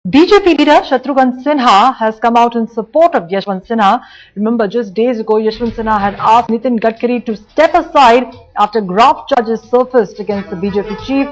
BJP leader Shatrughan Sinha has come out in support of Yashwant Sinha. Remember, just days ago, Yashwant Sinha had asked Nitin Gadkari to step aside after graft charges surfaced against the BJP chief.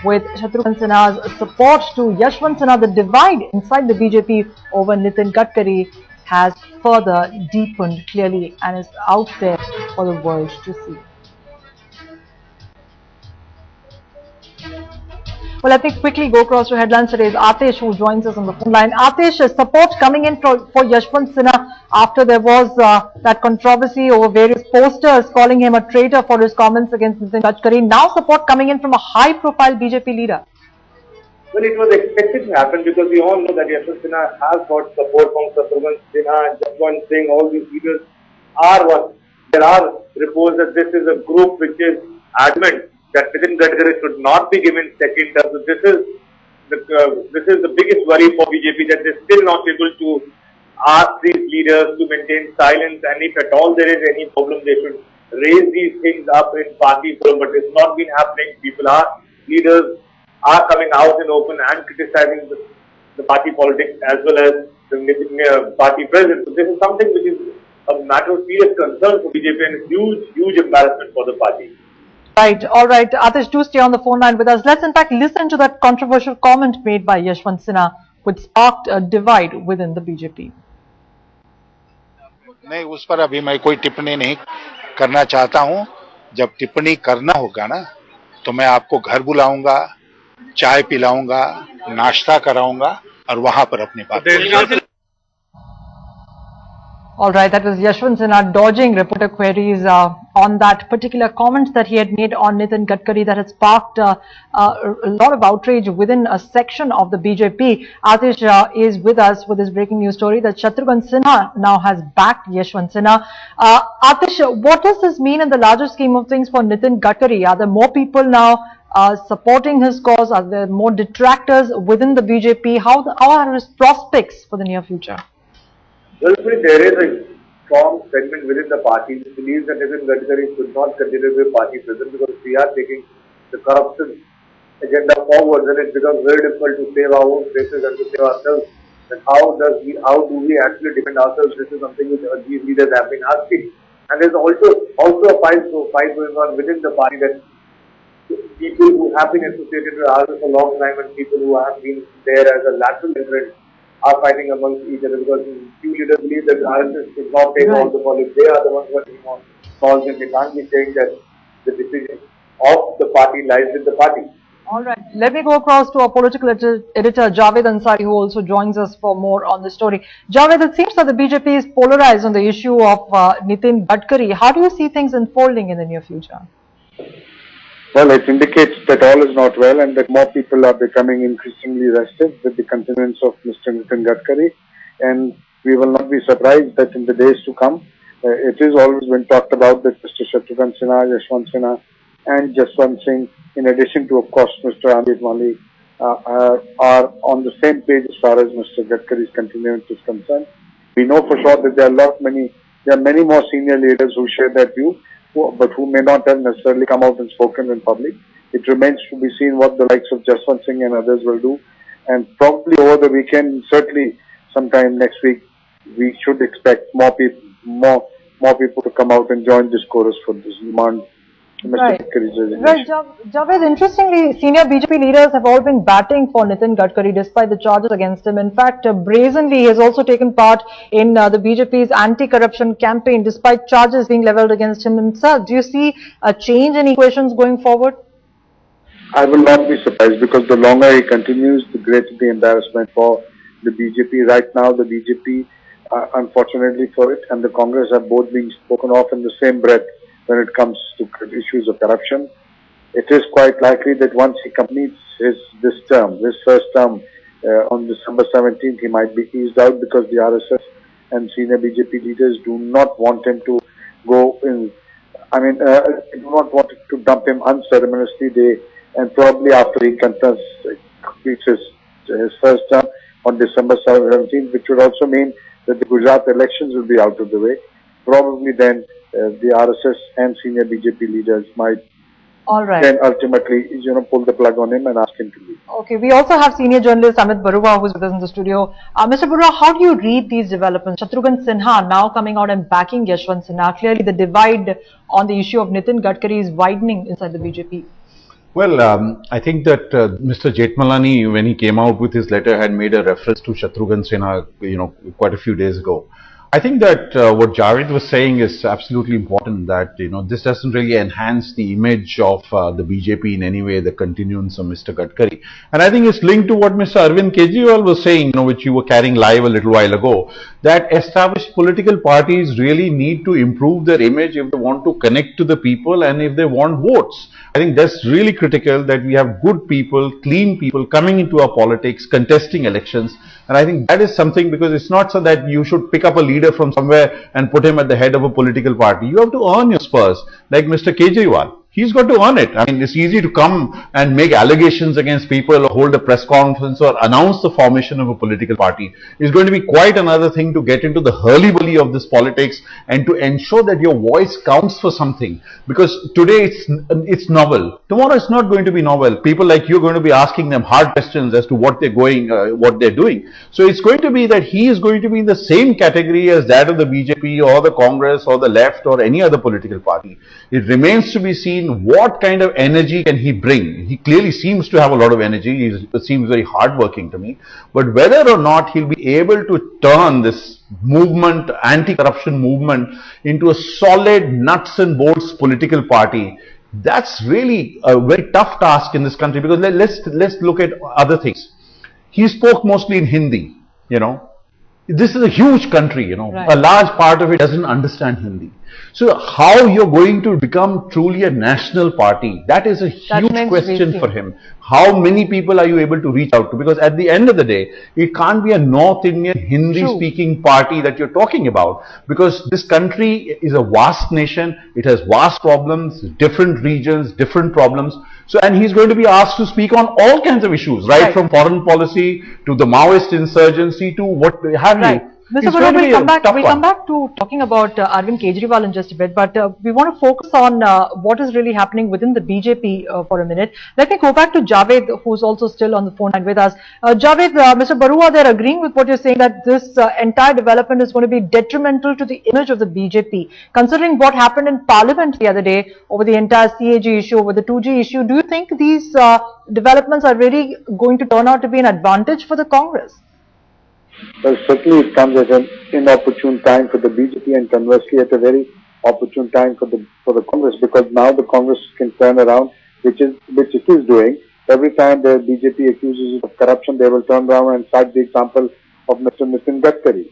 With Shatrughan Sinha's support to Yashwant Sinha, the divide inside the BJP over Nitin Gadkari has further deepened clearly and is out there for the world to see. Well, let me quickly go across to headlines today. Atish, who joins us on the phone line. Atish, support coming in for Yashwant Sinha after there was that controversy over various posters calling him a traitor for his comments against Nitin Gadkari. Now support coming in from a high-profile BJP leader. Well, it was expected to happen because we all know that Yashwant Sinha has got support from Shatrughan Sinha, Jethmalani, saying all these leaders are one. There are reports that this is a group which is adamant that Nitin Gadkari should not be given second term. So this is the biggest worry for BJP, that they're still not able to ask these leaders to maintain silence, and if at all there is any problem, they should raise these things up in party forum. But it's not been happening. Leaders are coming out in open and criticizing the party politics as well as the party president. So this is something which is a matter of serious concern for BJP and a huge embarrassment for the party. Right, all right. Atish, do stay on the phone line with us. Let's in fact listen to that controversial comment made by Yashwant Sinha, which sparked a divide within the BJP. नहीं, उस पर अभी मैं कोई टिप्पणी नहीं करना चाहता हूं। जब टिप्पणी करना होगा ना, तो मैं आपको घर बुलाऊंगा, चाय पिलाऊंगा, नाश्ता कराऊंगा और वहां पर अपनी बात। All right, that was Yashwant Sinha dodging reporter queries on that particular comment that he had made on Nitin Gadkari that has sparked a lot of outrage within a section of the BJP. Atish is with us with this breaking news story that Shatrughan Sinha now has backed Yashwant Sinha. Atish, what does this mean in the larger scheme of things for Nitin Gadkari? Are there more people now supporting his cause? Are there more detractors within the BJP? How are his prospects for the near future? Well, there is a strong segment within the party which believes that Nitin Gadkari should not continue to be party president because we are taking the corruption agenda forward, and it becomes very difficult to save our own faces and to save ourselves. And how do we actually defend ourselves? This is something which these leaders have been asking. And there's also a fight going on within the party that people who have been associated with ours for a long time and people who have been there as a lateral entrant are fighting amongst each other, because few leaders believe that RSS should not take all the politics. They are the ones who are taking on calls, and they can't be saying that the decision of the party lies with the party. All right. Let me go across to our political editor Javed Ansari, who also joins us for more on the story. Javed, it seems that the BJP is polarized on the issue of Nitin Gadkari. How do you see things unfolding in the near future? Well, it indicates that all is not well and that more people are becoming increasingly restive with the continuance of Mr. Nitin Gadkari. And we will not be surprised that in the days to come, it is always been talked about that Mr. Shatrughan Sinha, Yashwant Sinha and Jaswant Singh, in addition to, of course, Mr. Jethmalani, are on the same page as far as Mr. Gadkari's continuance is concerned. We know for sure that there are many more senior leaders who share that view, but who may not have necessarily come out and spoken in public. It remains to be seen what the likes of Jashwant Singh and others will do. And probably over the weekend, certainly sometime next week, we should expect more people to come out and join this chorus for this demand. Right. Javed, interestingly, senior BJP leaders have all been batting for Nitin Gadkari despite the charges against him. In fact, brazenly, he has also taken part in the BJP's anti-corruption campaign despite charges being levelled against him himself. Do you see a change in equations going forward? I will not be surprised, because the longer he continues, the greater the embarrassment for the BJP. Right now, the BJP, unfortunately for it, and the Congress are both being spoken of in the same breath when it comes to issues of corruption. It is quite likely that once he completes his first term on December 17th, he might be eased out, because the RSS and senior BJP leaders do not want him to go in. They do not want to dump him unceremoniously. And probably after he completes his first term on December 17th, which would also mean that the Gujarat elections will be out of the way. Probably then the RSS and senior BJP leaders might right. then ultimately, pull the plug on him and ask him to leave. Okay, we also have senior journalist Amit Barua who is with us in the studio. Mr. Barua, how do you read these developments? Shatrughan Sinha now coming out and backing Yashwant Sinha. Clearly the divide on the issue of Nitin Gadkari is widening inside the BJP. Well, I think that Mr. Jethmalani, when he came out with his letter, had made a reference to Shatrughan Sinha, quite a few days ago. I think that what Javed was saying is absolutely important, that, this doesn't really enhance the image of the BJP in any way, the continuance of Mr. Gadkari. And I think it's linked to what Mr. Arvind Kejriwal was saying, which you were carrying live a little while ago, that established political parties really need to improve their image if they want to connect to the people and if they want votes. I think that's really critical, that we have good people, clean people coming into our politics, contesting elections. And I think that is something, because it's not so that you should pick up a leader from somewhere and put him at the head of a political party. You have to earn your spurs, like Mr. Kejriwal. He's got to earn it. I mean, it's easy to come and make allegations against people or hold a press conference or announce the formation of a political party. It's going to be quite another thing to get into the hurly-burly of this politics and to ensure that your voice counts for something. Because today it's novel. Tomorrow it's not going to be novel. People like you are going to be asking them hard questions as to what they're doing. So it's going to be that he is going to be in the same category as that of the BJP or the Congress or the left or any other political party. It remains to be seen what kind of energy can he bring. He clearly seems to have a lot of energy. He seems very hardworking to me. But whether or not he'll be able to turn this movement, anti-corruption movement, into a solid nuts and bolts political party, that's really a very tough task in this country. Because let's look at other things. He spoke mostly in Hindi, This is a huge country, Right. A large part of it doesn't understand Hindi. So how you're going to become truly a national party, that is a huge question for him. How many people are you able to reach out to? Because at the end of the day, it can't be a North Indian Hindi-speaking party that you're talking about. Because this country is a vast nation. It has vast problems, different regions, different problems. So, and he's going to be asked to speak on all kinds of issues, right? From foreign policy to the Maoist insurgency to what have you. Mr. Barua, we'll come back to talking about Arvind Kejriwal in just a bit, but we want to focus on what is really happening within the BJP for a minute. Let me go back to Javed, who's also still on the phone line with us. Javed, Mr. Barua, they're agreeing with what you're saying, that this entire development is going to be detrimental to the image of the BJP. Considering what happened in Parliament the other day over the entire CAG issue, over the 2G issue, do you think these developments are really going to turn out to be an advantage for the Congress? Well, certainly it comes at an inopportune time for the BJP, and conversely at a very opportune time for the Congress, because now the Congress can turn around, which it is doing. Every time the BJP accuses it of corruption, they will turn around and cite the example of Mr. Nitin Gadkari.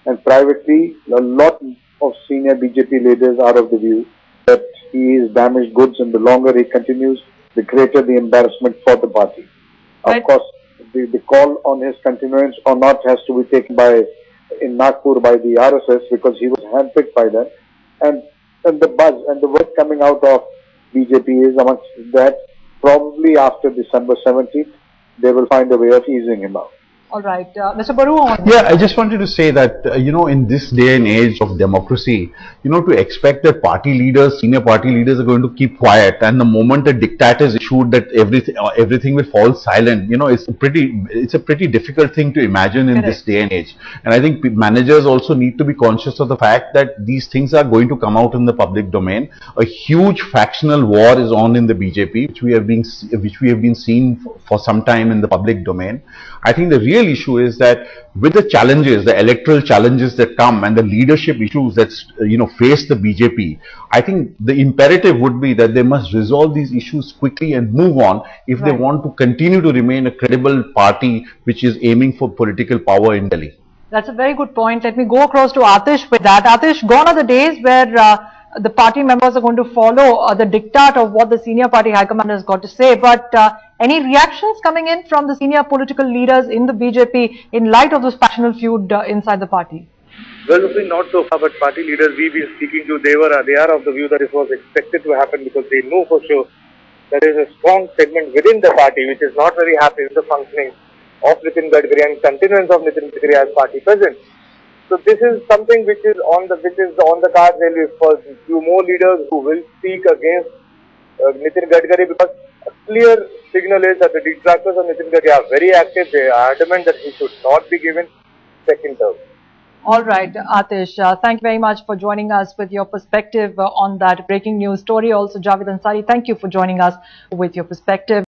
And privately, a lot of senior BJP leaders are of the view that he is damaged goods, and the longer he continues, the greater the embarrassment for the party. Of course, the call on his continuance or not has to be taken in Nagpur by the RSS, because he was handpicked by them. And the buzz and the word coming out of BJP is amongst that probably after December 17th, they will find a way of easing him out. All right. Mr. Barua. Yeah, I just wanted to say that, in this day and age of democracy, to expect that senior party leaders are going to keep quiet, and the moment a diktat is issued, that everything will fall silent, it's a pretty difficult thing to imagine in this day and age. And I think managers also need to be conscious of the fact that these things are going to come out in the public domain. A huge factional war is on in the BJP, which we have been seeing for some time in the public domain. I think the real issue is that with the challenges, the electoral challenges that come, and the leadership issues that face the BJP, I think the imperative would be that they must resolve these issues quickly and move on if they want to continue to remain a credible party which is aiming for political power in Delhi. That's a very good point. Let me go across to Atish with that. Atish, gone are the days where the party members are going to follow the diktat of what the senior party high command has got to say, but any reactions coming in from the senior political leaders in the BJP in light of this passionate feud inside the party? Well, not so far, but party leaders we've been speaking to, they are of the view that it was expected to happen, because they know for sure there is a strong segment within the party which is not very happy with the functioning of Nitin Gadkari and continuance of Nitin Gadkari as party president. So this is something which is on the cards. There will be few more leaders who will speak against Nitin Gadkari, because a clear signal is that the detractors of Nitin Gadkari are very active. They are adamant that he should not be given second term. All right, Atish, thank you very much for joining us with your perspective on that breaking news story. Also, Javed Ansari, thank you for joining us with your perspective.